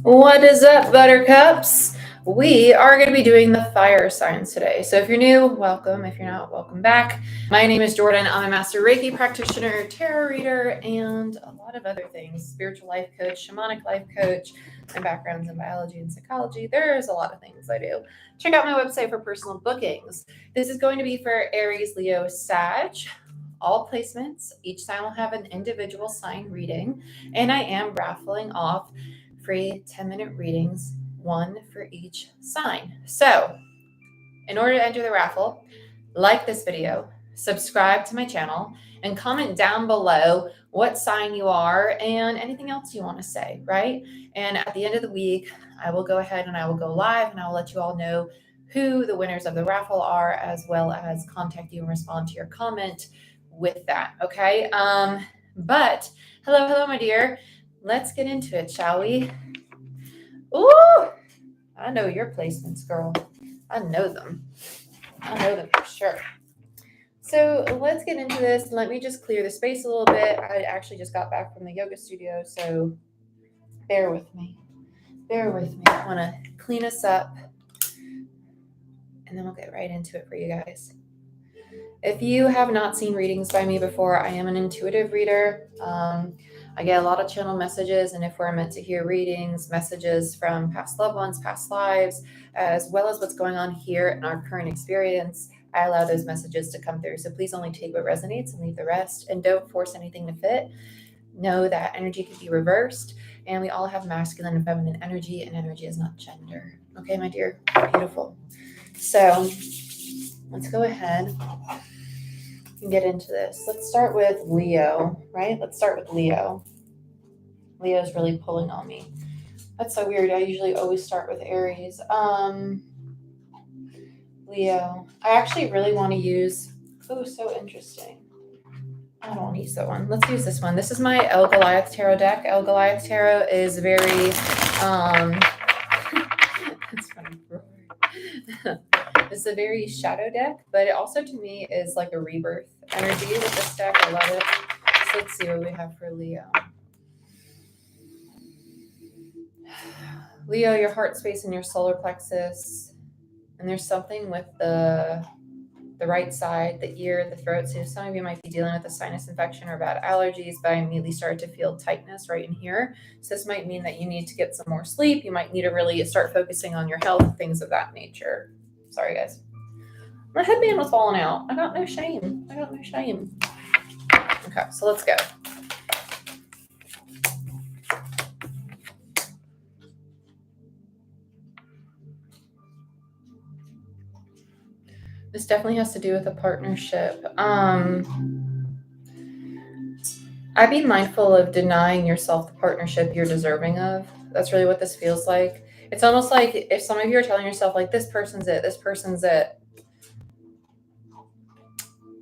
What is up, buttercups? We are going to be doing the fire signs today. So if you're new, welcome. If you're not, welcome back. My name is Jordyn. I'm a master Reiki practitioner, tarot reader, and a lot of other things. Spiritual life coach, shamanic life coach. My background's in biology and psychology. There's a lot of things I do. Check out my website for personal bookings. This is going to be for Aries, Leo, Sag. All placements. Each sign will have an individual sign reading, and I am raffling off free 10-minute readings, one for each sign. So, in order to enter the raffle, like this video, subscribe to my channel, and comment down below what sign you are and anything else you want to say, right? And at the end of the week, I will go ahead and I will go live and I will let you all know who the winners of the raffle are, as well as contact you and respond to your comment with that, okay? But hello, my dear. Let's get into it, shall we? Ooh, I know your placements, girl. I know them. I know them for sure. So let's get into this. Let me just clear the space a little bit. I actually just got back from the yoga studio, so bear with me. Bear with me. I want to clean us up, and then we'll get right into it for you guys. If you have not seen readings by me before, I am an intuitive reader. I get a lot of channel messages, and if we're meant to hear readings, messages from past loved ones, past lives, as well as what's going on here in our current experience, I allow those messages to come through. So please only take what resonates and leave the rest, and don't force anything to fit. Know that energy can be reversed, and we all have masculine and feminine energy, and energy is not gender. Okay, my dear? Beautiful. So let's go ahead and get into this. Let's start with Leo, right? Let's start with Leo. Leo's really pulling on me. That's so weird. I usually always start with Aries. Leo. I actually really want to use, oh, so interesting. I don't want to use that one. Let's use this one. This is my El Goliath Tarot deck. El Goliath Tarot is very, that's funny. It's a very shadow deck, but it also to me is like a rebirth energy with this deck. I love it. So let's see what we have for Leo. Leo, your heart space and your solar plexus. And there's something with the right side, the ear, the throat. So some of you might be dealing with a sinus infection or bad allergies, but I immediately started to feel tightness right in here. So this might mean that you need to get some more sleep. You might need to really start focusing on your health, things of that nature. Sorry, guys. My headband was falling out. I got no shame. Okay, so let's go. This definitely has to do with a partnership. I'd be mindful of denying yourself the partnership you're deserving of. That's really what this feels like. It's almost like if some of you are telling yourself, like, this person's it.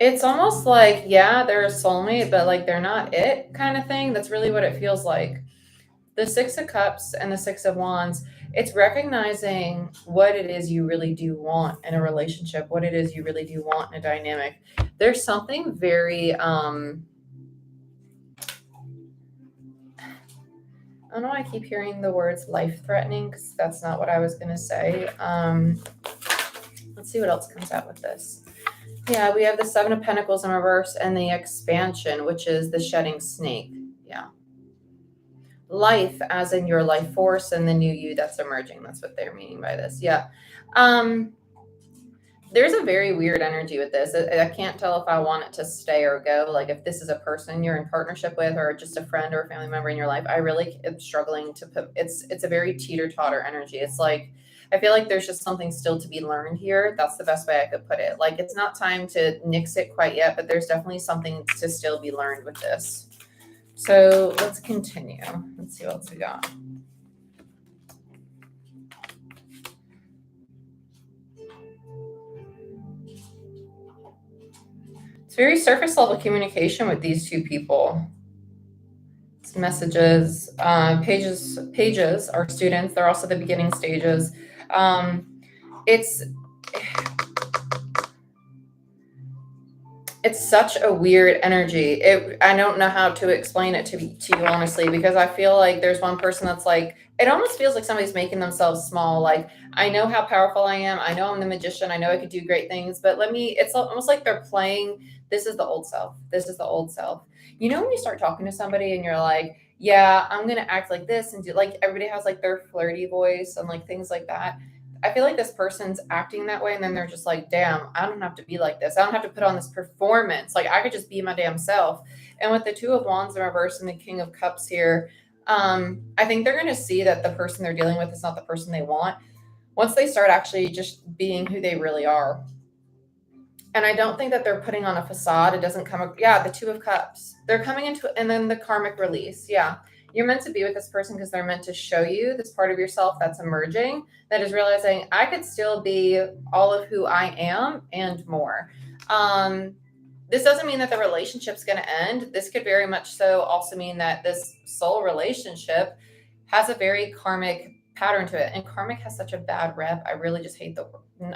It's almost like, yeah, they're a soulmate, but like they're not it kind of thing. That's really what it feels like. The Six of Cups and the Six of Wands, it's recognizing what it is you really do want in a relationship, what it is you really do want in a dynamic. There's something very, I don't know, I keep hearing the words life-threatening because that's not what I was going to say. Let's see what else comes out with this. Yeah, we have the Seven of Pentacles in reverse and the Expansion, which is the shedding snake. Yeah. Life, as in your life force and the new you that's emerging. That's what they're meaning by this. Yeah. There's a very weird energy with this. I can't tell if I want it to stay or go. Like if this is a person you're in partnership with or just a friend or a family member in your life, I really am struggling to put, it's a very teeter-totter energy. It's like, I feel like there's just something still to be learned here. That's the best way I could put it. Like it's not time to nix it quite yet, but there's definitely something to still be learned with this. So let's continue. Let's see what else we got. It's very surface level communication with these two people. It's messages, pages are students. They're also the beginning stages. It's It's such a weird energy. I don't know how to explain it to you honestly, because I feel like there's one person that's like, it almost feels like somebody's making themselves small. Like, I know how powerful I am. I know I'm the magician. I know I could do great things, but it's almost like they're playing. This is the old self. This is the old self. You know, when you start talking to somebody and you're like, yeah, I'm going to act like this and do like everybody has like their flirty voice and like things like that. I feel like this person's acting that way, and then they're just like, damn, I don't have to be like this. I don't have to put on this performance. Like, I could just be my damn self. And with the Two of Wands in reverse and the King of Cups here, I think they're going to see that the person they're dealing with is not the person they want once they start actually just being who they really are. And I don't think that they're putting on a facade. It doesn't come up. Yeah, the Two of Cups. They're coming into, and then the karmic release. Yeah. You're meant to be with this person because they're meant to show you this part of yourself that's emerging, that is realizing I could still be all of who I am and more. This doesn't mean that the relationship's going to end. This could very much so also mean that this soul relationship has a very karmic pattern to it. And karmic has such a bad rep. I really just hate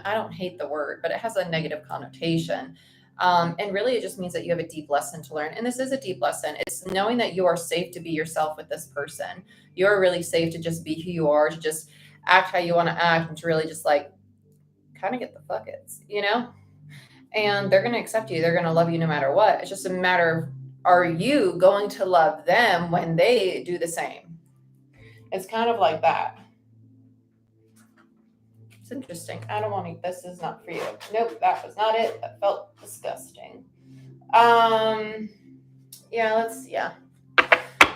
I don't hate the word, but it has a negative connotation. And really, it just means that you have a deep lesson to learn. And this is a deep lesson. It's knowing that you are safe to be yourself with this person. You're really safe to just be who you are, to just act how you want to act, and to really just like kind of get the fuckets, you know? And they're going to accept you. They're going to love you no matter what. It's just a matter of, are you going to love them when they do the same? It's kind of like that. It's interesting. I don't want to. This is not for you. Nope, that was not it. That felt disgusting. Yeah.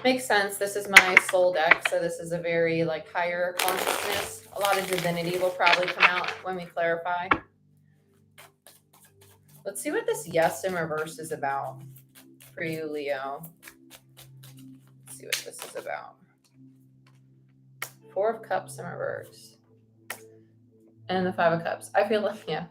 Makes sense. This is my soul deck, so this is a very like higher consciousness. A lot of divinity will probably come out when we clarify. Let's see what this yes in reverse is about for you, Leo. Let's see what this is about. Four of Cups in reverse. And the Five of Cups. I feel like, yeah.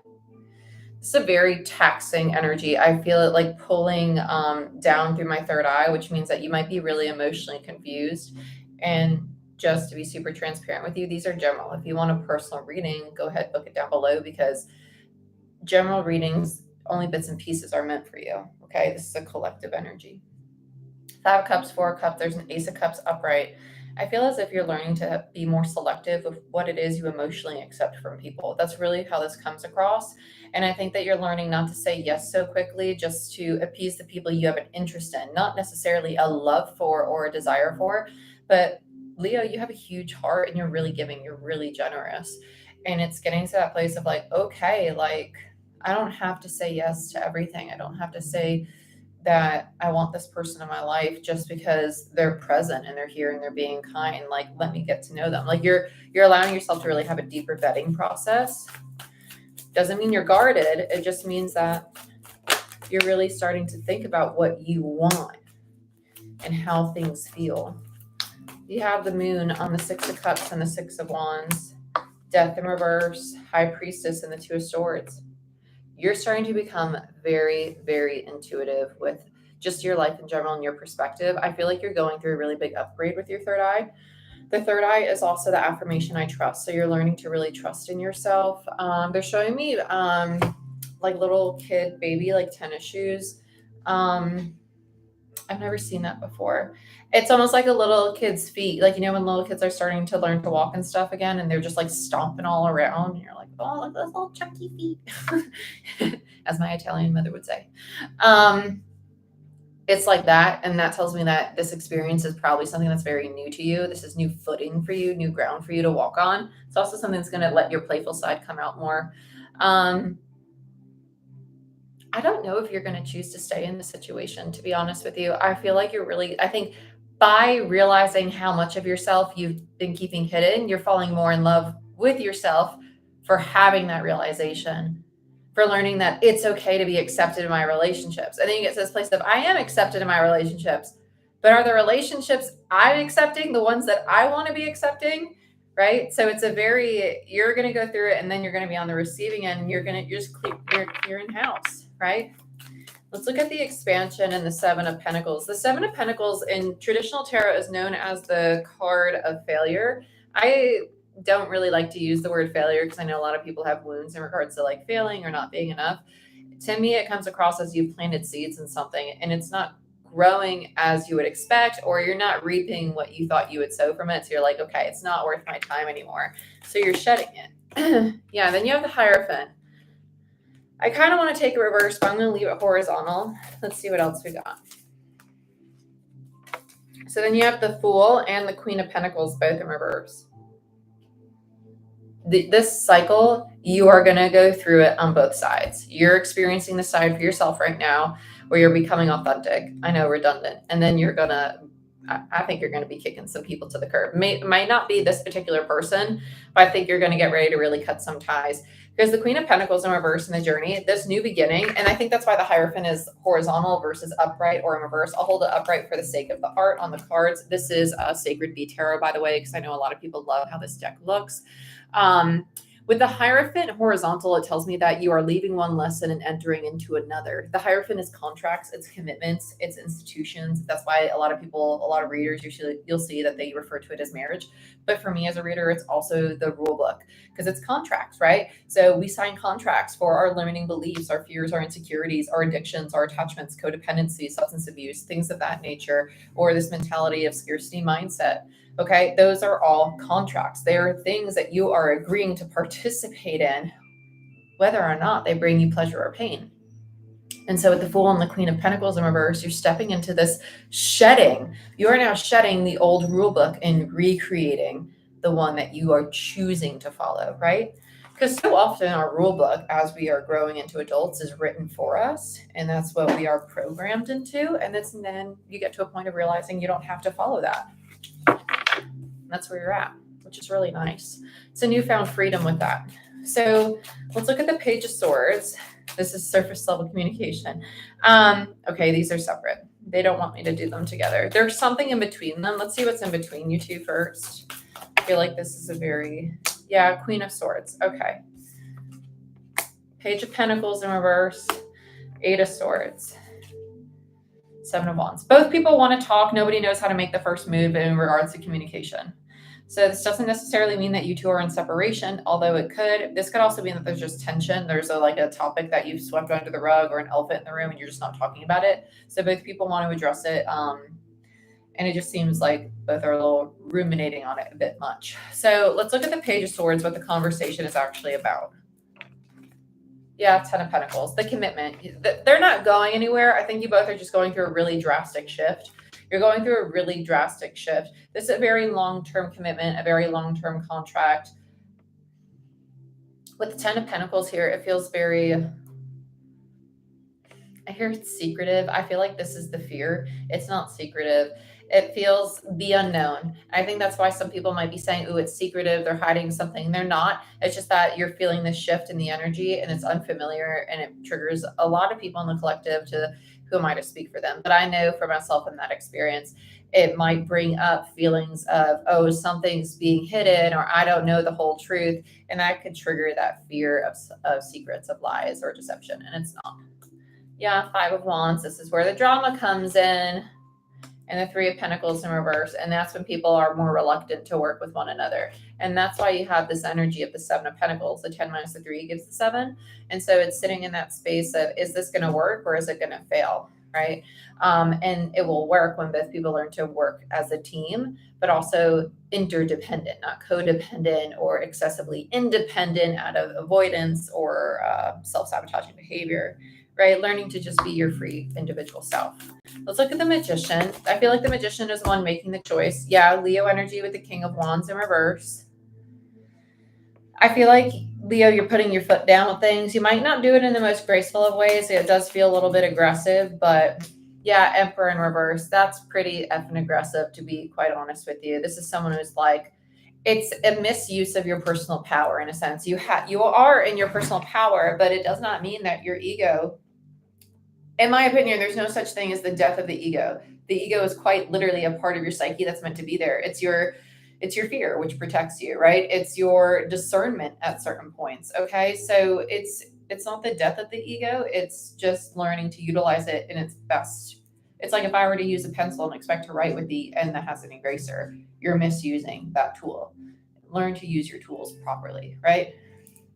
It's a very taxing energy. I feel it like pulling down through my third eye, which means that you might be really emotionally confused. And just to be super transparent with you, these are general. If you want a personal reading, go ahead, book it down below, because general readings, only bits and pieces are meant for you. Okay, this is a collective energy. Five of Cups, Four of Cups, there's an Ace of Cups upright. I feel as if you're learning to be more selective of what it is you emotionally accept from people. That's really how this comes across. And I think that you're learning not to say yes so quickly just to appease the people you have an interest in, not necessarily a love for or a desire for. But Leo, you have a huge heart and you're really giving, you're really generous. And it's getting to that place of like, okay, like I don't have to say yes to everything. I don't have to say that I want this person in my life just because they're present and they're here and they're being kind. Like, let me get to know them. Like you're allowing yourself to really have a deeper vetting process. Doesn't mean you're guarded. It just means that you're really starting to think about what you want and how things feel. You have the Moon on the Six of Cups and the Six of Wands, Death in reverse, High Priestess, and the Two of Swords. You're starting to become very, very intuitive with just your life in general and your perspective. I feel like you're going through a really big upgrade with your third eye. The third eye is also the affirmation, I trust. So you're learning to really trust in yourself. They're showing me like little kid baby, like tennis shoes. I've never seen that before. It's almost like a little kid's feet. Like, you know, when little kids are starting to learn to walk and stuff again, and they're just like stomping all around. And you're like, oh, look at those little chunky feet, as my Italian mother would say. It's like that. And that tells me that this experience is probably something that's very new to you. This is new footing for you, new ground for you to walk on. It's also something that's going to let your playful side come out more. I don't know if you're going to choose to stay in the situation, to be honest with you. I feel like I think by realizing how much of yourself you've been keeping hidden, you're falling more in love with yourself for having that realization, for learning that it's okay to be accepted in my relationships. And then you get to this place of, I am accepted in my relationships, but are the relationships I'm accepting the ones that I want to be accepting? Right. So it's you're going to go through it, and then you're going to be on the receiving end, and you're just clear in house. Right? Let's look at the expansion and the Seven of Pentacles. The Seven of Pentacles in traditional tarot is known as the card of failure. I don't really like to use the word failure because I know a lot of people have wounds in regards to like failing or not being enough. To me, it comes across as you've planted seeds in something and it's not growing as you would expect, or you're not reaping what you thought you would sow from it. So you're like, okay, it's not worth my time anymore. So you're shedding it. Yeah, then you have the Hierophant. I kind of want to take a reverse, but I'm going to leave it horizontal. Let's see what else we got. So then you have the Fool and the Queen of Pentacles, both in reverse. This cycle, you are going to go through it on both sides. You're experiencing the side for yourself right now where you're becoming authentic. I know, redundant. And then you're going to, I think you're going to be kicking some people to the curb. Might not be this particular person, but I think you're going to get ready to really cut some ties. Because the Queen of Pentacles in reverse in the journey, this new beginning, and I think that's why the Hierophant is horizontal versus upright or in reverse. I'll hold it upright for the sake of the art on the cards. This is a Sacred Bee Tarot, by the way, because I know a lot of people love how this deck looks. With the Hierophant horizontal, it tells me that you are leaving one lesson and entering into another. The Hierophant is contracts, it's commitments, it's institutions. That's why a lot of readers, usually you'll see that they refer to it as marriage. But for me as a reader, it's also the rule book because it's contracts, right? So we sign contracts for our limiting beliefs, our fears, our insecurities, our addictions, our attachments, codependency, substance abuse, things of that nature, or this mentality of scarcity mindset. Okay, those are all contracts. They are things that you are agreeing to participate in, whether or not they bring you pleasure or pain. And so with the Fool and the Queen of Pentacles in reverse, you're stepping into this shedding. You are now shedding the old rule book and recreating the one that you are choosing to follow, right? Because so often our rule book, as we are growing into adults, is written for us. And that's what we are programmed into. And then you get to a point of realizing you don't have to follow that. That's where you're at, which is really nice. It's a newfound freedom with that. So let's look at the Page of Swords. This is surface level communication. Okay, these are separate. They don't want me to do them together. There's something in between them. Let's see what's in between you two first. I feel like this is a very, Queen of Swords. Okay. Page of Pentacles in reverse. 8 of Swords. 7 of Wands. Both people want to talk. Nobody knows how to make the first move in regards to communication. So this doesn't necessarily mean that you two are in separation, although it could. This could also mean that there's just tension. There's a topic that you've swept under the rug or an elephant in the room and you're just not talking about it. So both people want to address it. And it just seems like both are a little ruminating on it a bit much. So let's look at the Page of Swords, what the conversation is actually about. Yeah, 10 of Pentacles, the commitment. They're not going anywhere. I think you both are just going through a really drastic shift. You're going through a really drastic shift. This is a very long-term commitment, a very long-term contract. With the 10 of Pentacles here, it feels very, I hear it's secretive. I feel like this is the fear. It's not secretive. It feels the unknown. I think that's why some people might be saying, "Ooh, it's secretive. They're hiding something." They're not. It's just that you're feeling this shift in the energy and it's unfamiliar and it triggers a lot of people in the collective to who am I to speak for them. But I know for myself in that experience, it might bring up feelings of, oh, something's being hidden or I don't know the whole truth. And that could trigger that fear of secrets, of lies or deception. And it's not. Yeah, 5 of Wands. This is where the drama comes in. And the 3 of Pentacles in reverse. And that's when people are more reluctant to work with one another. And that's why you have this energy of the 7 of Pentacles. The 10 minus the 3 gives the 7. And so it's sitting in that space of, is this going to work or is it going to fail? Right. And it will work when both people learn to work as a team, but also interdependent, not codependent or excessively independent out of avoidance or self-sabotaging behavior. Right? Learning to just be your free individual self. Let's look at the Magician. I feel like the Magician is the one making the choice. Yeah, Leo energy with the King of Wands in reverse. I feel like, Leo, you're putting your foot down with things. You might not do it in the most graceful of ways. It does feel a little bit aggressive, but yeah, Emperor in reverse. That's pretty effing aggressive, to be quite honest with you. This is someone who's like, it's a misuse of your personal power in a sense. You are in your personal power, but it does not mean that your ego, in my opinion, there's no such thing as the death of the ego. The ego is quite literally a part of your psyche that's meant to be there. It's your fear, which protects you, right? It's your discernment at certain points. Okay. So it's not the death of the ego. It's just learning to utilize it in its best. It's like if I were to use a pencil and expect to write with the end that has an eraser, you're misusing that tool. Learn to use your tools properly, right?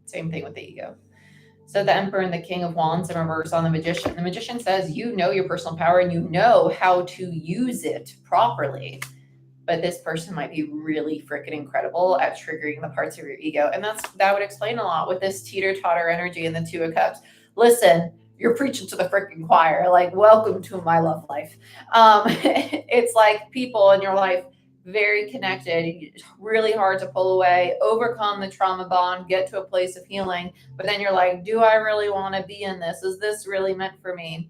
Same thing with the ego. So the Emperor and the King of Wands in reverse on the Magician. The Magician says you know your personal power and you know how to use it properly. But this person might be really freaking incredible at triggering the parts of your ego. And that would explain a lot with this teeter-totter energy in the Two of Cups. Listen, you're preaching to the freaking choir. Like, welcome to my love life. It's like people in your life, very connected, really hard to pull away, overcome the trauma bond, get to a place of healing. But then you're like, do I really want to be in this? Is this really meant for me?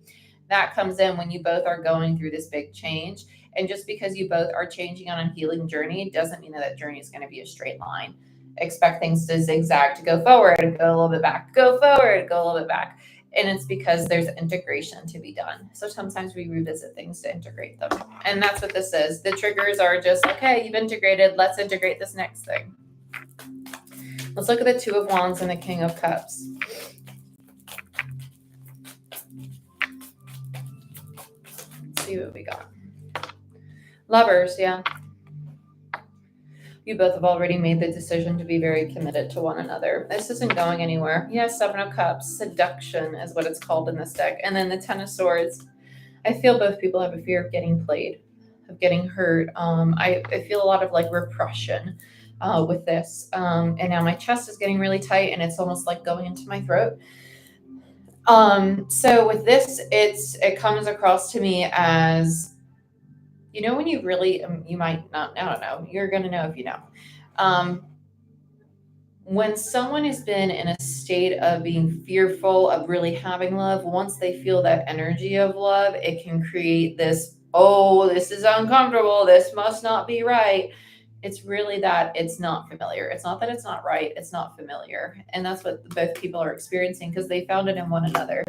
That comes in when you both are going through this big change. And just because you both are changing on a healing journey doesn't mean that journey is going to be a straight line. Expect things to zigzag, to go forward, go a little bit back, go forward, go a little bit back. And it's because there's integration to be done. So sometimes we revisit things to integrate them. And that's what this is. The triggers are just, okay, you've integrated. Let's integrate this next thing. Let's look at the Two of Wands and the King of Cups. Let's see what we got. Lovers, yeah. You both have already made the decision to be very committed to one another. This isn't going anywhere. Yes, Seven of Cups. Seduction is what it's called in this deck. And then the Ten of Swords. I feel both people have a fear of getting played, of getting hurt. I feel a lot of like repression with this. And now my chest is getting really tight and it's almost like going into my throat. So with this, it comes across to me as, you know, when you really, you might not, I don't know, you're going to know if you know. When someone has been in a state of being fearful of really having love, once they feel that energy of love, it can create this, oh, this is uncomfortable. This must not be right. It's really that it's not familiar. It's not that it's not right. It's not familiar. And that's what both people are experiencing because they found it in one another.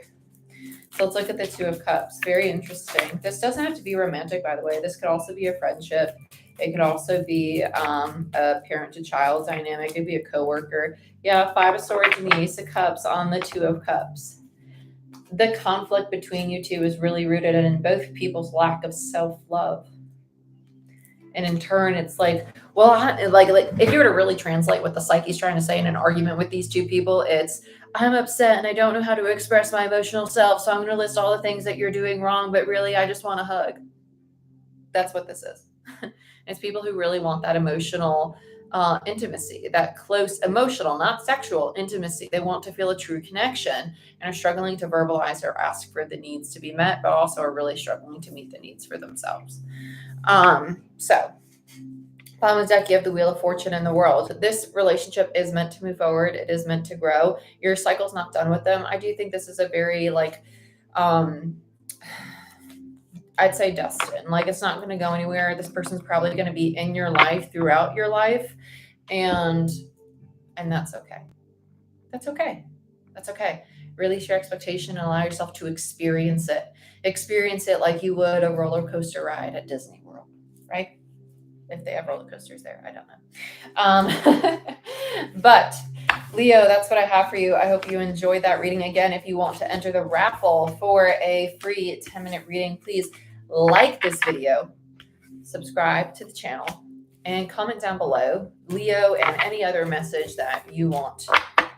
So let's look at the Two of Cups. Very interesting. This doesn't have to be romantic, by the way. This could also be a friendship. It could also be a parent to child dynamic. It could be a coworker. Yeah, Five of Swords and the Ace of Cups on the Two of Cups. The conflict between you two is really rooted in both people's lack of self-love. And in turn, it's like, well, like if you were to really translate what the psyche's trying to say in an argument with these two people, it's, I'm upset and I don't know how to express my emotional self. So I'm going to list all the things that you're doing wrong, but really I just want a hug. That's what this is. It's people who really want that emotional intimacy, that close emotional, not sexual intimacy. They want to feel a true connection and are struggling to verbalize or ask for the needs to be met, but also are really struggling to meet the needs for themselves. So bottom of the deck, you have the Wheel of Fortune in the World. This relationship is meant to move forward. It is meant to grow. Your cycle's not done with them. I do think this is a very like, I'd say destined. Like it's not going to go anywhere. This person's probably going to be in your life throughout your life. And that's okay. That's okay. That's okay. Release your expectation and allow yourself to experience it. Experience it like you would a roller coaster ride at Disney World, right? If they have roller coasters there, I don't know. But Leo, that's what I have for you. I hope you enjoyed that reading. Again, if you want to enter the raffle for a free 10-minute reading, please like this video, subscribe to the channel, and comment down below, Leo, and any other message that you want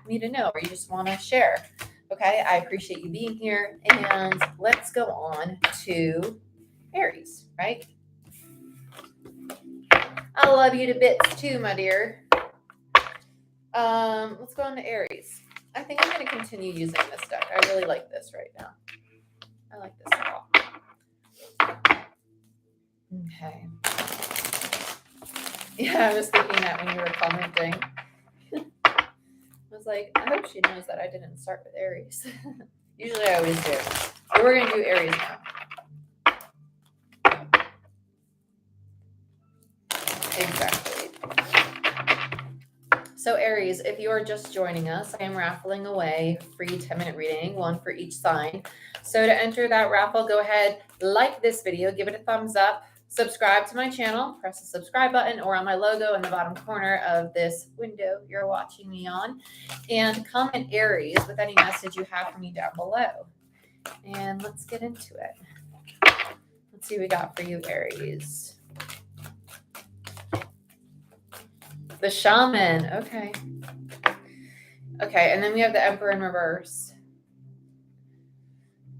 me to know or you just want to share. Okay, I appreciate you being here, and let's go on to Aries, right? I love you to bits too, my dear. Let's go on to Aries. I think I'm going to continue using this deck. I really like this right now. I like this a lot. Okay. Yeah, I was thinking that when you were commenting. I was like, I hope she knows that I didn't start with Aries. Usually I always do. But we're going to do Aries now. Exactly. So Aries, if you are just joining us, I am raffling away free 10-minute reading, one for each sign. So to enter that raffle, go ahead, like this video, give it a thumbs up, subscribe to my channel, press the subscribe button or on my logo in the bottom corner of this window you're watching me on, and comment Aries with any message you have for me down below. And let's get into it. Let's see what we got for you, Aries. The Shaman. Okay. Okay, and then we have the Emperor in reverse.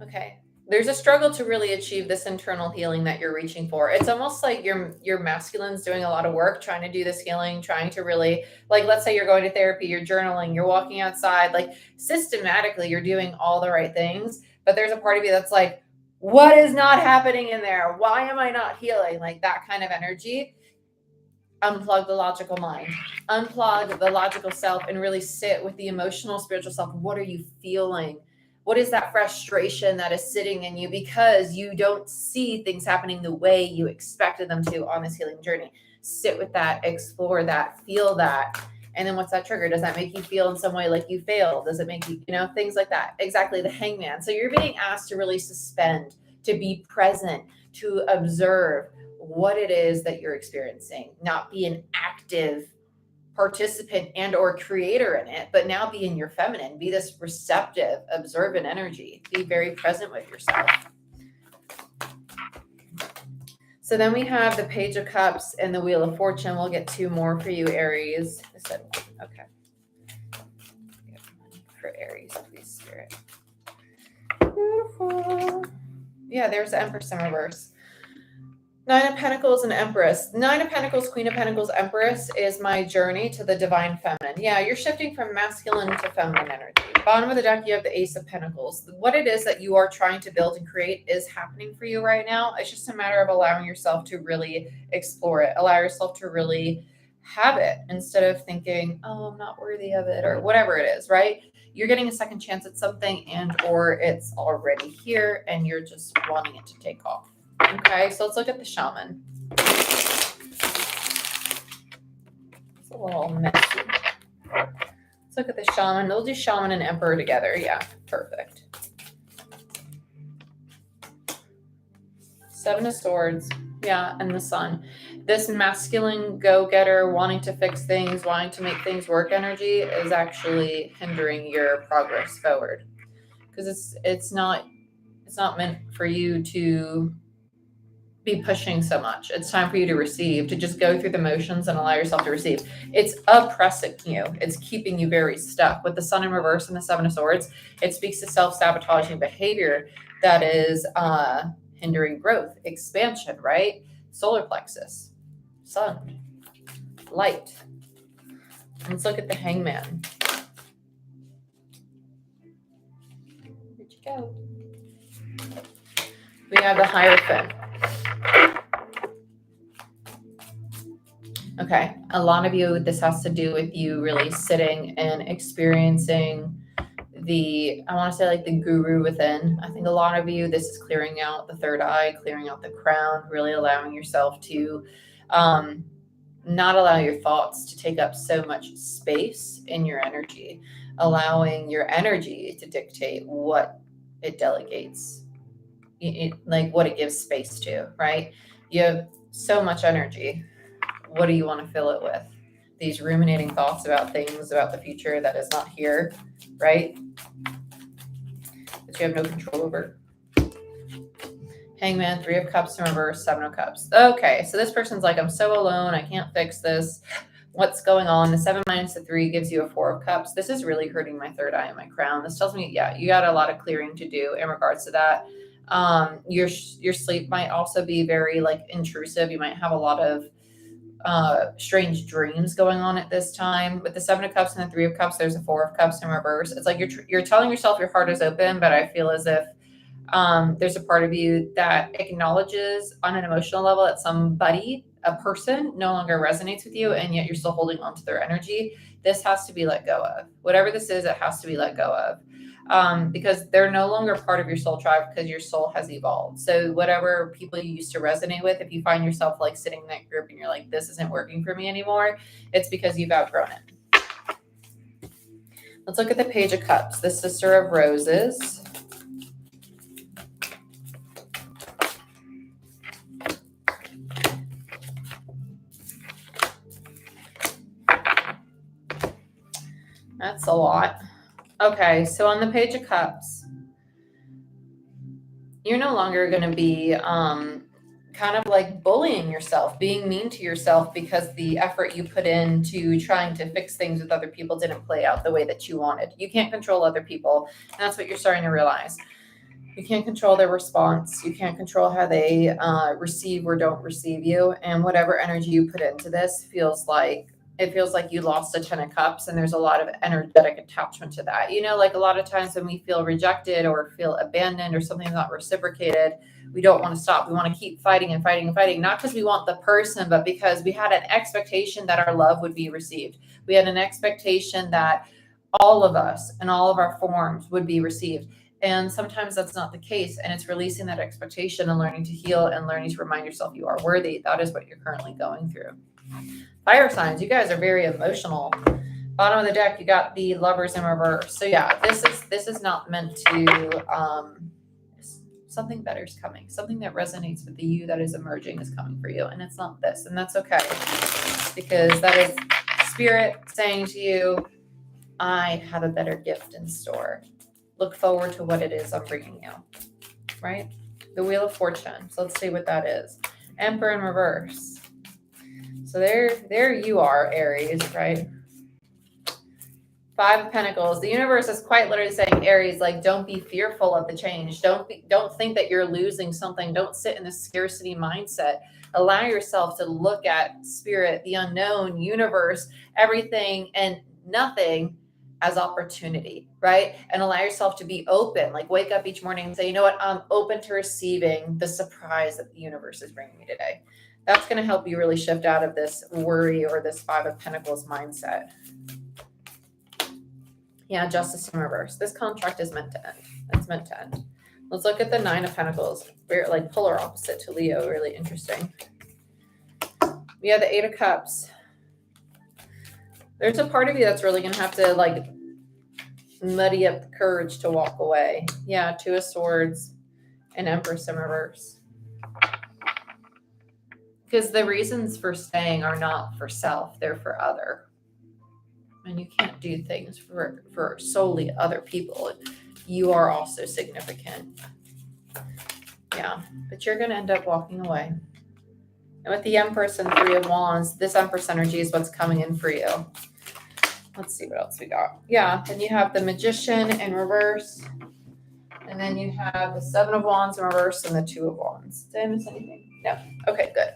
Okay. There's a struggle to really achieve this internal healing that you're reaching for. It's almost like your masculine's doing a lot of work trying to do this healing, trying to really, like, let's say you're going to therapy, you're journaling, you're walking outside, like systematically you're doing all the right things, but there's a part of you that's like, what is not happening in there? Why am I not healing? Like that kind of energy. Unplug the logical mind, unplug the logical self, and really sit with the emotional, spiritual self. What are you feeling? What is that frustration that is sitting in you because you don't see things happening the way you expected them to on this healing journey? Sit with that, explore that, feel that. And then what's that trigger? Does that make you feel in some way like you failed? Does it make you, things like that? Exactly, the Hangman. So you're being asked to really suspend, to be present, to observe what it is that you're experiencing, not be an active participant and or creator in it, but now be in your feminine, be this receptive, observant energy, be very present with yourself. So then we have the Page of Cups and the Wheel of Fortune. We'll get 2 more for you, Aries. I said 1. Okay. For Aries, please, Spirit. Beautiful. Yeah, there's the Empress in reverse. 9 of Pentacles and Empress. 9 of Pentacles, Queen of Pentacles, Empress is my journey to the divine feminine. Yeah, you're shifting from masculine to feminine energy. Bottom of the deck, you have the Ace of Pentacles. What it is that you are trying to build and create is happening for you right now. It's just a matter of allowing yourself to really explore it. Allow yourself to really have it instead of thinking, oh, I'm not worthy of it or whatever it is, right? You're getting a second chance at something and or it's already here and you're just wanting it to take off. Okay, so let's look at the Shaman. It's a little messy. Let's look at the Shaman. We'll do Shaman and Emperor together. Yeah, perfect. 7 of Swords. Yeah, and the Sun. This masculine go-getter, wanting to fix things, wanting to make things work energy is actually hindering your progress forward. Because it's not meant for you to be pushing so much. It's time for you to receive, to just go through the motions and allow yourself to receive. It's oppressing you. It's keeping you very stuck. With the Sun in reverse and the 7 of Swords, it speaks to self-sabotaging behavior that is hindering growth, expansion, right? Solar plexus, sun, light. Let's look at the Hangman. Where'd you go? We have the Hierophant. Okay, a lot of you, this has to do with you really sitting and experiencing I want to say like the guru within. I think a lot of you, this is clearing out the third eye, clearing out the crown, really allowing yourself to not allow your thoughts to take up so much space in your energy, allowing your energy to dictate what it delegates, like what it gives space to, right? You have so much energy. What do you want to fill it with? These ruminating thoughts about things, about the future that is not here, right? That you have no control over. Hangman, 3 of Cups in reverse, 7 of Cups. Okay, so this person's like, I'm so alone. I can't fix this. What's going on? The 7 minus the 3 gives you a 4 of Cups. This is really hurting my third eye and my crown. This tells me, yeah, you got a lot of clearing to do in regards to that. Your sleep might also be very like intrusive. You might have a lot of strange dreams going on at this time. With the 7 of Cups and the 3 of Cups, there's a 4 of Cups in reverse. It's like you're telling yourself your heart is open, but I feel as if there's a part of you that acknowledges on an emotional level that somebody, a person, no longer resonates with you, and yet you're still holding on to their energy. This has to be let go of. Whatever this is, it has to be let go of. Because they're no longer part of your soul tribe because your soul has evolved. So whatever people you used to resonate with, if you find yourself like sitting in that group and you're like, this isn't working for me anymore, it's because you've outgrown it. Let's look at the Page of Cups, the Sister of Roses. That's a lot. Okay, so on the Page of Cups, you're no longer going to be kind of like bullying yourself, being mean to yourself because the effort you put into trying to fix things with other people didn't play out the way that you wanted. You can't control other people. And that's what you're starting to realize. You can't control their response. You can't control how they receive or don't receive you. And whatever energy you put into this feels like you lost a 10 of cups, and there's a lot of energetic attachment to that. Like a lot of times when we feel rejected or feel abandoned or something not reciprocated, we don't want to stop. We want to keep fighting and fighting and fighting, not because we want the person, but because we had an expectation that our love would be received. We had an expectation that all of us and all of our forms would be received. And sometimes that's not the case. And it's releasing that expectation and learning to heal and learning to remind yourself you are worthy. That is what you're currently going through. Fire signs, you guys are very emotional. Bottom of the deck, you got the Lovers in reverse. So yeah, this is not meant to something better is coming. Something that resonates with the you that is emerging is coming for you. And it's not this. And that's okay. Because that is spirit saying to you, I have a better gift in store. Look forward to what it is I'm bringing you, right? The Wheel of Fortune. So let's see what that is. Emperor in reverse. So there you are, Aries, right? 5 of Pentacles. The universe is quite literally saying, Aries, like, don't be fearful of the change. Don't think that you're losing something. Don't sit in the scarcity mindset. Allow yourself to look at spirit, the unknown, universe, everything and nothing as opportunity, right? And allow yourself to be open. Like, wake up each morning and say, you know what? I'm open to receiving the surprise that the universe is bringing me today. That's going to help you really shift out of this worry or this 5 of Pentacles mindset. Yeah, Justice in reverse. This contract is meant to end. It's meant to end. Let's look at the 9 of Pentacles. We're like polar opposite to Leo. Really interesting. We have the 8 of Cups. There's a part of you that's really going to have to like muddy up the courage to walk away. Yeah, 2 of Swords and Empress in reverse. Because the reasons for staying are not for self, they're for other. And you can't do things for solely other people. You are also significant. Yeah, but you're going to end up walking away. And with the Empress and 3 of Wands, this Empress energy is what's coming in for you. Let's see what else we got. Yeah, then you have the Magician in reverse. And then you have the 7 of Wands in reverse and the 2 of Wands. Did I miss anything? No. Okay, good.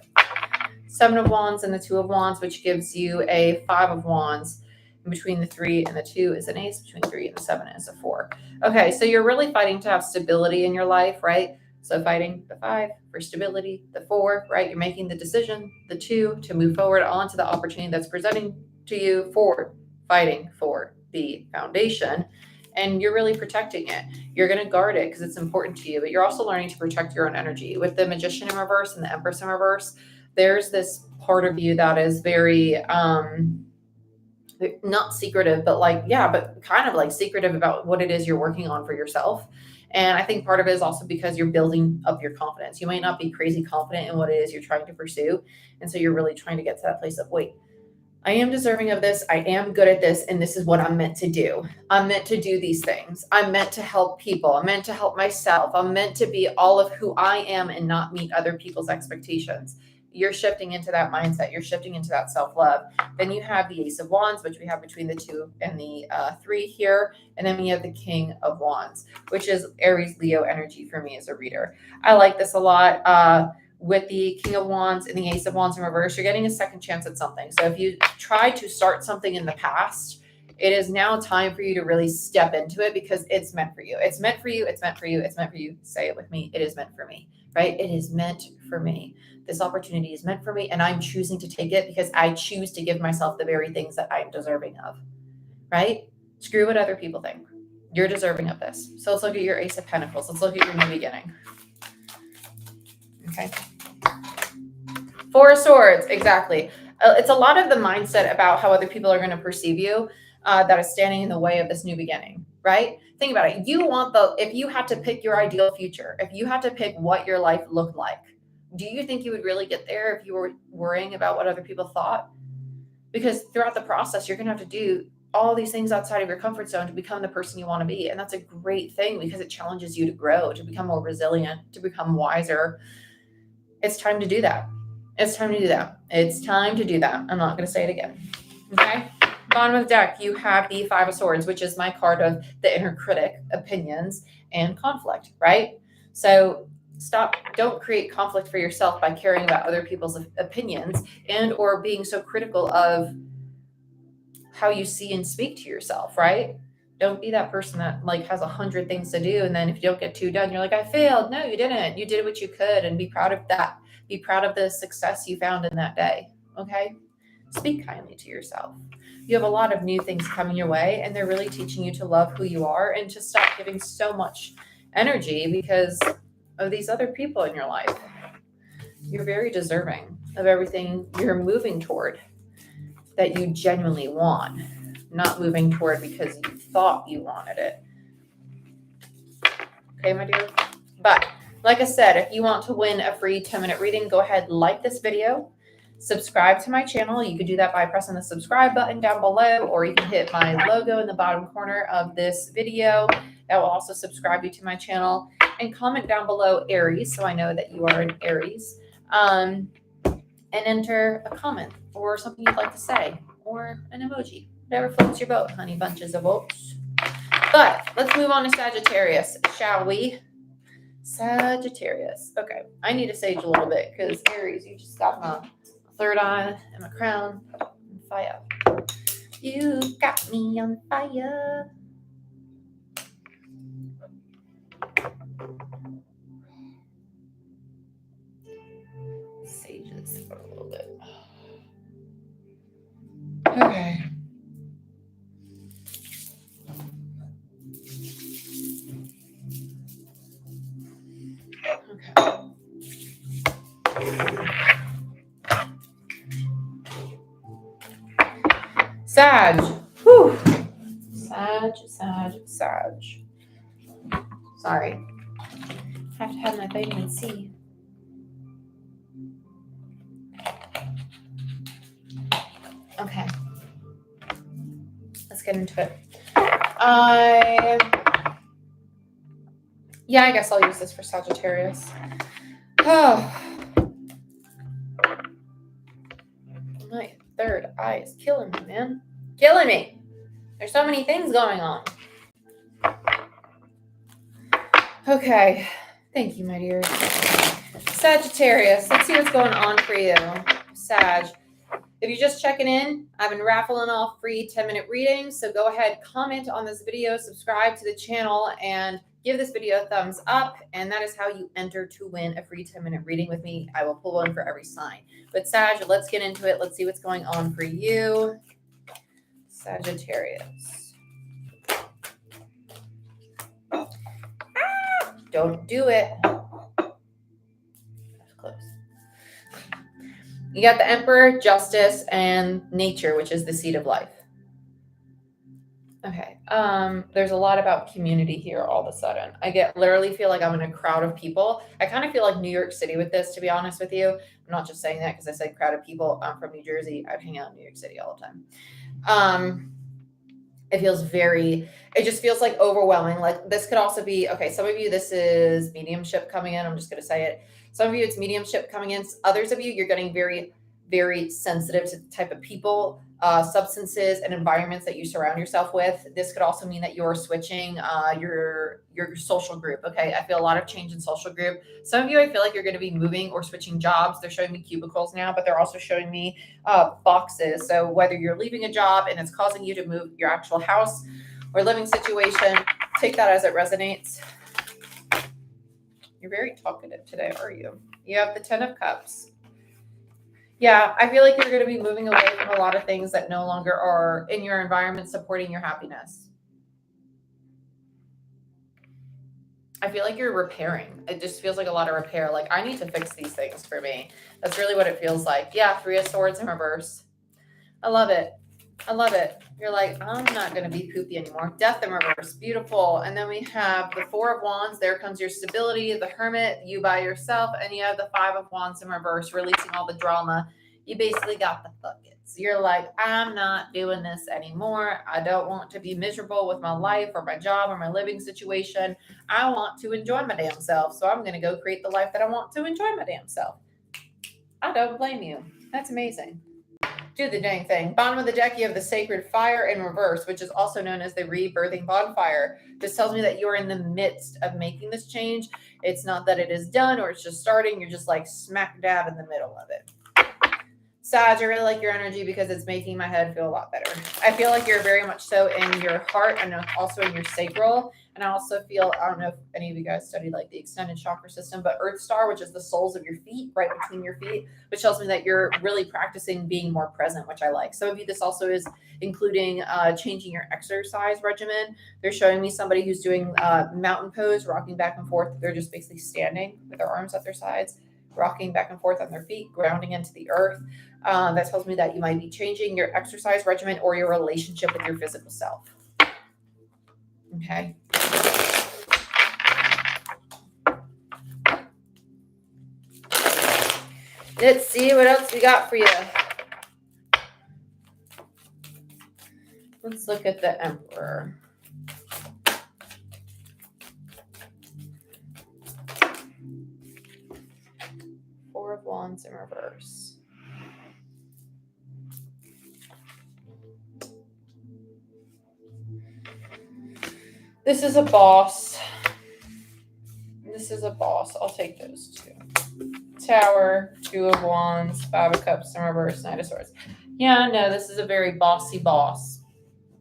7 of Wands and the 2 of Wands, which gives you a 5 of Wands. In between the 3 and the 2 is an ace. Between 3 and the 7 is a 4. Okay, so you're really fighting to have stability in your life, right? So fighting the 5 for stability, the 4, right? You're making the decision, the 2, to move forward onto the opportunity that's presenting to you, for fighting for the foundation. And you're really protecting it. You're going to guard it because it's important to you, but you're also learning to protect your own energy. With the Magician in reverse and the Empress in reverse, there's this part of you that is very, not secretive, but but kind of like secretive about what it is you're working on for yourself. And I think part of it is also because you're building up your confidence. You might not be crazy confident in what it is you're trying to pursue. And so you're really trying to get to that place of, wait, I am deserving of this. I am good at this. And this is what I'm meant to do. I'm meant to do these things. I'm meant to help people. I'm meant to help myself. I'm meant to be all of who I am and not meet other people's expectations. You're shifting into that mindset. You're shifting into that self-love. Then you have the Ace of Wands, which we have between the 2 and the 3 here. And then we have the King of Wands, which is Aries Leo energy for me as a reader. I like this a lot. With the King of Wands and the Ace of Wands in reverse, you're getting a second chance at something. So if you tried to start something in the past, it is now time for you to really step into it because it's meant for you. It's meant for you. It's meant for you. It's meant for you. Say it with me. It is meant for me, right? It is meant for me. This opportunity is meant for me, and I'm choosing to take it because I choose to give myself the very things that I'm deserving of, right? Screw what other people think. You're deserving of this. So let's look at your Ace of Pentacles. Let's look at your new beginning. Okay. 4 of Swords, exactly. It's a lot of the mindset about how other people are going to perceive you that is standing in the way of this new beginning, right? Think about it. If you had to pick your ideal future, if you had to pick what your life looked like, do you think you would really get there if you were worrying about what other people thought? Because throughout the process, you're going to have to do all these things outside of your comfort zone to become the person you want to be. And that's a great thing because it challenges you to grow, to become more resilient, to become wiser. it's time to do that. It's time to do that. It's time to do that. I'm not going to say it again. Okay. Bottom of the deck, you have the Five of Swords, which is my card of the inner critic, opinions, and conflict, right? So don't create conflict for yourself by caring about other people's opinions and or being so critical of how you see and speak to yourself, right? Don't be that person that like has 100 things to do. And then if you don't get two done, you're like, I failed. No, you didn't. You did what you could, and be proud of that. Be proud of the success you found in that day. Okay. Speak kindly to yourself. You have a lot of new things coming your way, and they're really teaching you to love who you are and to stop giving so much energy because of these other people in your life. You're very deserving of everything you're moving toward that you genuinely want, not moving toward because you thought you wanted it. Okay, my dear? But like I said, if you want to win a free 10-minute reading, go ahead, like this video, subscribe to my channel. You can do that by pressing the subscribe button down below, or you can hit my logo in the bottom corner of this video. That will also subscribe you to my channel, and comment down below Aries so I know that you are an Aries. And enter a comment or something you'd like to say or an emoji. Whatever floats your boat, honey bunches of oats. But let's move on to Sagittarius, shall we? Sagittarius. Okay, I need to sage a little bit because Aries, you just got my third eye and my crown on fire. You got me on fire. Sage this for a little bit. Okay. Sag. Whew. Sag. Sorry. Have to have my vitamin C. Okay. Let's get into it. Yeah, I guess I'll use this for Sagittarius. Oh. My third eye is killing me, man. Killing me. There's so many things going on. Okay. Thank you, my dear. Sagittarius. Let's see what's going on for you. Sag. If you're just checking in, I've been raffling off free 10-minute readings. So go ahead, comment on this video, subscribe to the channel, and give this video a thumbs up. And that is how you enter to win a free 10-minute reading with me. I will pull one for every sign. But Sag, let's get into it. Let's see what's going on for you. Sagittarius. Don't do it. That's close. You got the Emperor, Justice, and Nature, which is the seat of life. Okay. There's a lot about community here all of a sudden. I literally feel like I'm in a crowd of people. I kind of feel like New York City with this, to be honest with you. I'm not just saying that because I said crowd of people. I'm from New Jersey. I hang out in New York City all the time. It just feels like overwhelming. Like this could also be, okay, some of you, this is mediumship coming in. I'm just going to say it. Some of you, it's mediumship coming in. Others of you, you're getting very, very sensitive to the type of people, substances, and environments that you surround yourself with. This could also mean that you're switching your social group. Okay, I feel a lot of change in social group. Some of you, I feel like you're going to be moving or switching jobs. They're showing me cubicles now, but they're also showing me boxes. So whether you're leaving a job and it's causing you to move your actual house or living situation, take that as it resonates. You're very talkative today, are you? You have the 10 of Cups. Yeah, I feel like you're going to be moving away from a lot of things that no longer are in your environment supporting your happiness. I feel like you're repairing. It just feels like a lot of repair. Like, I need to fix these things for me. That's really what it feels like. Yeah, 3 of Swords in reverse. I love it. I love it. You're like, I'm not going to be poopy anymore. Death in reverse. Beautiful. And then we have the 4 of Wands. There comes your stability, the Hermit, you by yourself. And you have the 5 of Wands in reverse, releasing all the drama. You basically got the buckets. You're like, I'm not doing this anymore. I don't want to be miserable with my life or my job or my living situation. I want to enjoy my damn self. So I'm going to go create the life that I want to enjoy my damn self. I don't blame you. That's amazing. Do the dang thing. Bottom of the deck, you have the sacred fire in reverse, which is also known as the rebirthing bonfire. This tells me that you're in the midst of making this change. It's not that it is done or it's just starting. You're just like smack dab in the middle of it. Sag, I really like your energy because it's making my head feel a lot better. I feel like you're very much so in your heart and also in your sacral. And I also feel, I don't know if any of you guys studied like the extended chakra system, but Earth Star, which is the soles of your feet, right between your feet, which tells me that you're really practicing being more present, which I like. Some of you, this also is including changing your exercise regimen. They're showing me somebody who's doing mountain pose, rocking back and forth. They're just basically standing with their arms at their sides, rocking back and forth on their feet, grounding into the earth. That tells me that you might be changing your exercise regimen or your relationship with your physical self. Okay. Let's see what else we got for you. Let's look at the Emperor. Four of Wands in reverse. This is a boss. This is a boss. I'll take those two. Tower, Two of Wands, Five of Cups in reverse, Knight of Swords. Yeah, no, this is a very bossy boss.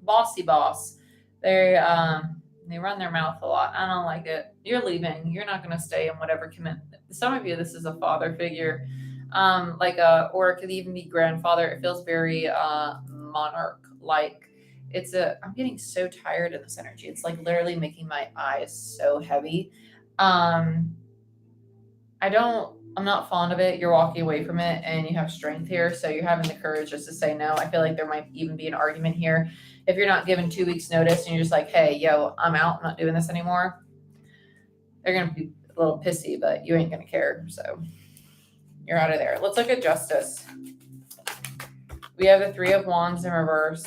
Bossy boss. They run their mouth a lot. I don't like it. You're leaving. You're not going to stay in whatever commitment. Some of you, this is a father figure, or it could even be grandfather. It feels very monarch-like. I'm getting so tired in this energy. It's like literally making my eyes so heavy. I'm not fond of it. You're walking away from it and you have strength here. So you're having the courage just to say no. I feel like there might even be an argument here. If you're not given 2 weeks notice and you're just like, hey, yo, I'm out. I'm not doing this anymore. They're going to be a little pissy, but you ain't going to care. So you're out of there. Let's look at Justice. We have the Three of Wands in reverse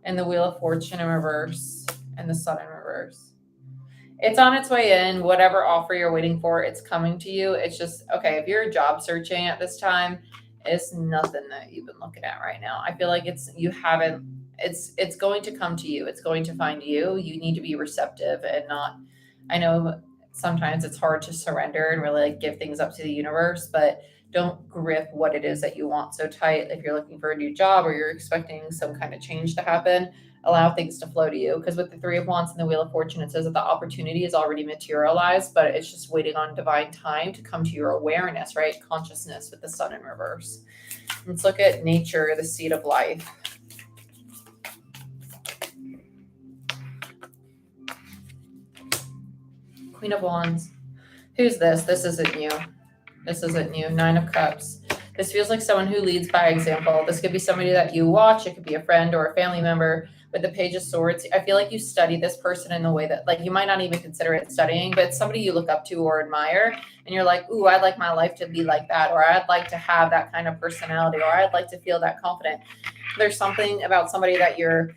and the Wheel of Fortune in reverse and the Sun in reverse. It's on its way in. Whatever offer you're waiting for, it's coming to you. It's just, okay, if you're job searching at this time, it's nothing that you've been looking at right now. I feel like it's going to come to you. It's going to find you. You need to be receptive and not, I know sometimes it's hard to surrender and really like give things up to the universe, but don't grip what it is that you want so tight. If you're looking for a new job or you're expecting some kind of change to happen, allow things to flow to you. Because with the Three of Wands and the Wheel of Fortune, it says that the opportunity is already materialized, but it's just waiting on divine time to come to your awareness, right? Consciousness with the Sun in reverse. Let's look at nature, the seed of life. Queen of Wands. Who's this? This isn't you. This isn't you. Nine of Cups. This feels like someone who leads by example. This could be somebody that you watch. It could be a friend or a family member. With the Page of Swords, I feel like you study this person in the way that, like, you might not even consider it studying, but it's somebody you look up to or admire, and you're like, ooh, I'd like my life to be like that, or I'd like to have that kind of personality, or I'd like to feel that confident. There's something about somebody that you're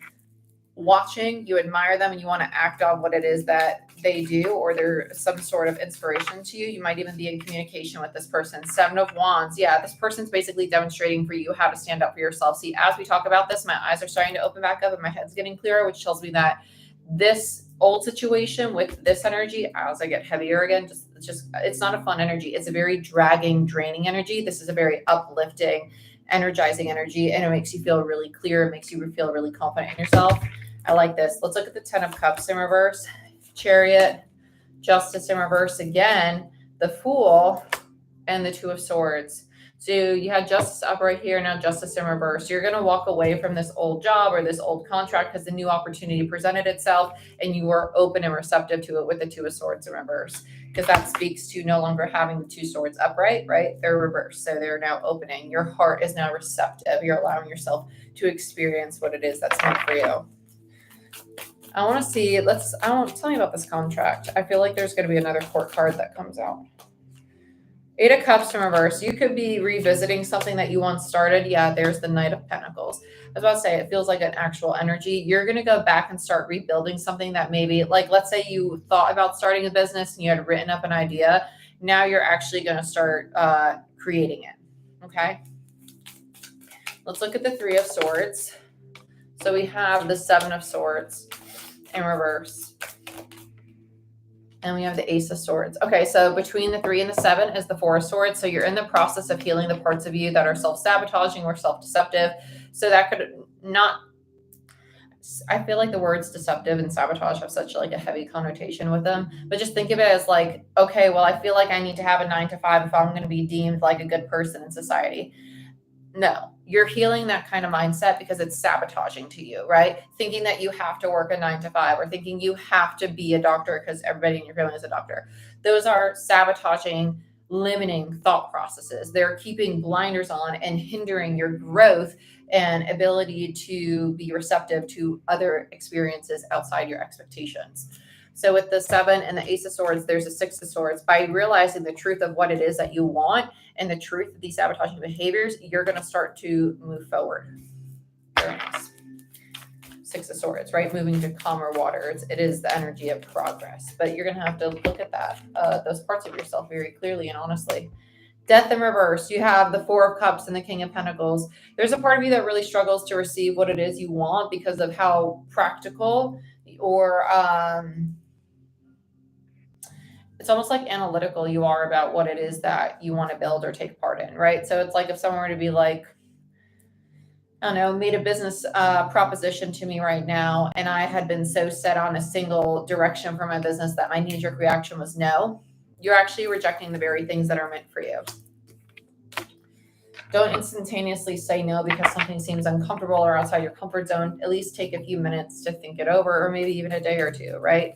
watching, you admire them, and you want to act on what it is that they do, or they're some sort of inspiration to you. You might even be in communication with this person. Seven of Wands. Yeah, this person's basically demonstrating for you how to stand up for yourself. See, as we talk about this, my eyes are starting to open back up and my head's getting clearer, which tells me that this old situation with this energy, as I get heavier again, it's not a fun energy. It's a very dragging, draining energy. This is a very uplifting, energizing energy, and it makes you feel really clear. It makes you feel really confident in yourself. I like this. Let's look at the Ten of Cups in reverse. Chariot, Justice in reverse again, the Fool, and the Two of Swords. So you had Justice up right here, now Justice in reverse. You're going to walk away from this old job or this old contract because the new opportunity presented itself and you were open and receptive to it with the Two of Swords in reverse, because that speaks to no longer having the two swords upright, right? They're reversed. So they're now opening. Your heart is now receptive. You're allowing yourself to experience what it is that's meant for you. I want to see, tell me about this contract. I feel like there's going to be another court card that comes out. Eight of Cups in reverse. You could be revisiting something that you once started. Yeah, there's the Knight of Pentacles. I was about to say, it feels like an actual energy. You're going to go back and start rebuilding something that maybe, like, let's say you thought about starting a business and you had written up an idea. Now you're actually going to start creating it. Okay. Let's look at the Three of Swords. So we have the Seven of Swords in reverse. And we have the Ace of Swords. Okay, so between the 3 and the 7 is the Four of Swords. So you're in the process of healing the parts of you that are self-sabotaging or self-deceptive. So that could not, I feel like the words deceptive and sabotage have such like a heavy connotation with them. But just think of it as like, okay, well, I feel like I need to have a 9 to 5 if I'm going to be deemed like a good person in society. No, you're healing that kind of mindset because it's sabotaging to you, right? Thinking that you have to work a 9 to 5 or thinking you have to be a doctor because everybody in your family is a doctor. Those are sabotaging, limiting thought processes. They're keeping blinders on and hindering your growth and ability to be receptive to other experiences outside your expectations. So with the 7 and the Ace of Swords, there's a 6 of Swords. By realizing the truth of what it is that you want and the truth of these sabotaging behaviors, you're going to start to move forward. Very nice. 6 of Swords, right? Moving to calmer waters. It is the energy of progress. But you're going to have to look at that, those parts of yourself very clearly and honestly. Death in reverse. You have the Four of Cups and the King of Pentacles. There's a part of you that really struggles to receive what it is you want because of how practical or it's almost like analytical you are about what it is that you want to build or take part in, right? So it's like if someone were to be like, I don't know, made a business proposition to me right now, and I had been so set on a single direction for my business that my knee-jerk reaction was no, you're actually rejecting the very things that are meant for you. Don't instantaneously say no because something seems uncomfortable or outside your comfort zone. At least take a few minutes to think it over, or maybe even a day or two, right?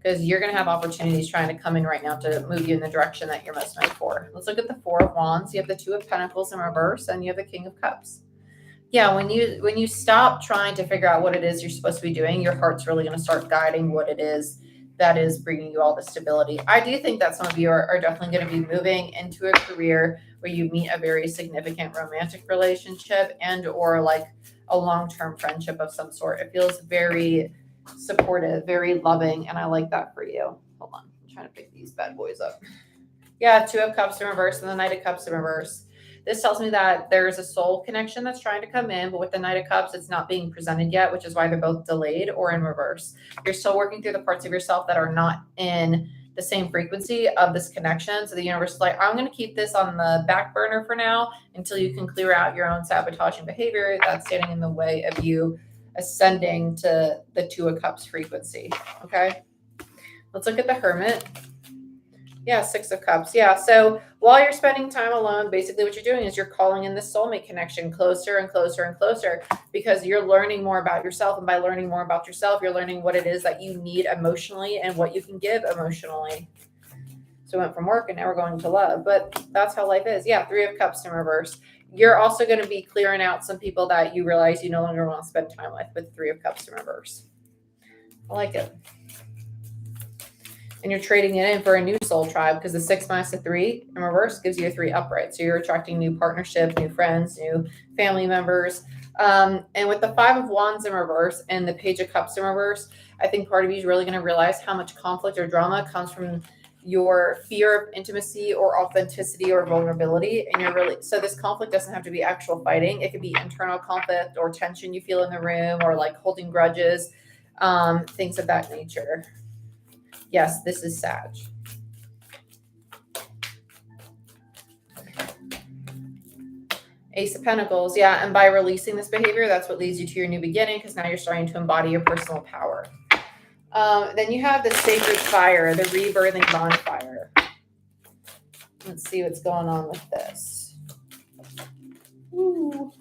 Because you're going to have opportunities trying to come in right now to move you in the direction that you're most meant for. Let's look at the Four of Wands. You have the Two of Pentacles in reverse, and you have the King of Cups. Yeah, when you stop trying to figure out what it is you're supposed to be doing, your heart's really going to start guiding what it is that is bringing you all the stability. I do think that some of you are definitely going to be moving into a career where you meet a very significant romantic relationship and or like a long-term friendship of some sort. It feels very supportive, very loving, and I like that for you. Hold on, I'm trying to pick these bad boys up. Yeah, Two of Cups in reverse and the Knight of Cups in reverse. This tells me that there's a soul connection that's trying to come in, but with the Knight of Cups, it's not being presented yet, which is why they're both delayed or in reverse. You're still working through the parts of yourself that are not in the same frequency of this connection. So the universe is like, I'm going to keep this on the back burner for now until you can clear out your own sabotaging behavior that's standing in the way of you ascending to the Two of Cups frequency. Okay. Let's look at the Hermit. Yeah, Six of Cups. Yeah. So while you're spending time alone, basically what you're doing is you're calling in the soulmate connection closer and closer and closer because you're learning more about yourself. And by learning more about yourself, you're learning what it is that you need emotionally and what you can give emotionally. So we went from work and now we're going to love, but that's how life is. Yeah. Three of Cups in reverse. You're also going to be clearing out some people that you realize you no longer want to spend time with Three of Cups in reverse. I like it. And you're trading it in for a new soul tribe because the 6 minus the 3 in reverse gives you a 3 upright. So you're attracting new partnerships, new friends, new family members. And with the 5 of Wands in reverse and the Page of Cups in reverse, I think part of you is really going to realize how much conflict or drama comes from your fear of intimacy or authenticity or vulnerability. And you're really, so this conflict doesn't have to be actual fighting. It could be internal conflict or tension you feel in the room or like holding grudges, things of that nature. Yes, this is Sag. Ace of Pentacles. Yeah, and by releasing this behavior, that's what leads you to your new beginning because now you're starting to embody your personal power. Then you have the Sacred Fire, the rebirthing bonfire. Let's see what's going on with this. Ooh.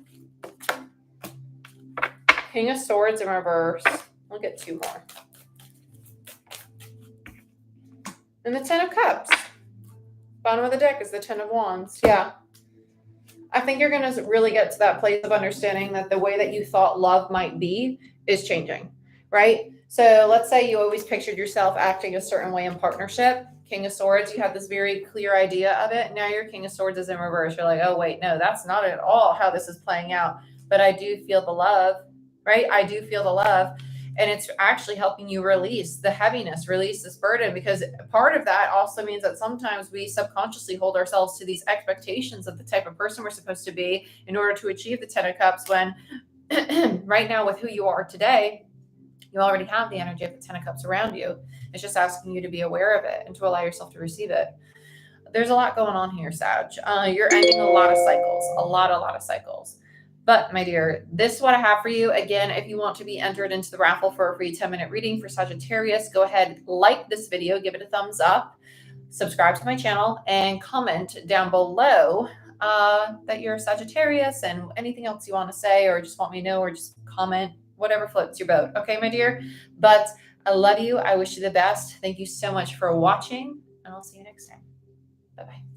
King of Swords in reverse. We'll get 2 more. And the 10 of Cups. Bottom of the deck is the 10 of Wands. Yeah. I think you're going to really get to that place of understanding that the way that you thought love might be is changing, right? So let's say you always pictured yourself acting a certain way in partnership. King of Swords, you had this very clear idea of it. Now your King of Swords is in reverse. You're like, oh, wait, no, that's not at all how this is playing out. But I do feel the love, right? I do feel the love. And it's actually helping you release the heaviness, release this burden, because part of that also means that sometimes we subconsciously hold ourselves to these expectations of the type of person we're supposed to be in order to achieve the 10 of cups, when right now with who you are today, you already have the energy of the 10 of cups around you. It's just asking you to be aware of it and to allow yourself to receive it. There's a lot going on here, Sag. You're ending a lot of cycles, a lot of cycles. But my dear, this is what I have for you. Again, if you want to be entered into the raffle for a free 10-minute reading for Sagittarius, go ahead, like this video, give it a thumbs up, subscribe to my channel, and comment down below that you're a Sagittarius and anything else you want to say, or just want me to know, or just comment, whatever floats your boat. Okay, my dear? But I love you. I wish you the best. Thank you so much for watching, and I'll see you next time. Bye-bye.